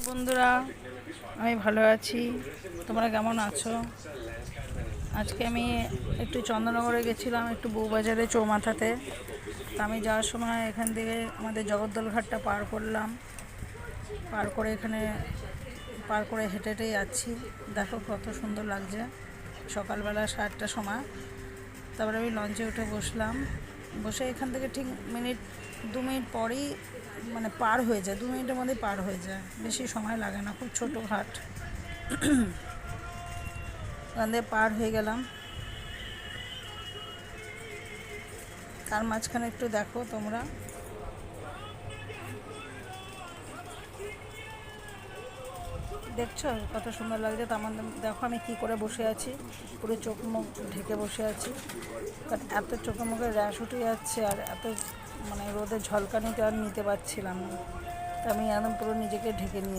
বন্ধুরা, আমি ভালো আছি। তোমরা কেমন আছো? আজকে আমি একটু চন্দননগরে গেছিলাম, একটু বউবাজারে চৌমাথাতে। তা আমি যাওয়ার সময় এখান থেকে আমাদের জগদ্দল ঘাটটা পার করলাম। পার করে হেঁটে হেঁটে যাচ্ছি। দেখো কত সুন্দর লাগছে। সকালবেলা 7টার সময়। তারপরে আমি লঞ্চে উঠে বসলাম। বসে এখান থেকে ঠিক 2 মিনিট পরেই পার হয়ে যায়। 2 মিনিটের মধ্যে পার হয়ে যায়, বেশি সময় লাগে না। খুব ছোটো ঘাট। ওখান থেকে পার হয়ে গেলাম। তার মাঝখানে একটু দেখো তোমরা, দেখছো কত সুন্দর লাগছে। তার মধ্যে দেখো আমি কী করে বসে আছি, পুরো চোখ মুখ ঢেকে বসে আছি। কারণ এত চোখে মুখে র্যাশ উঠে যাচ্ছে, আর এত রোদের ঝলকানিটা আর নিতে পারছিলাম না। তা আমি একদম পুরো নিজেকে ঢেকে নিয়ে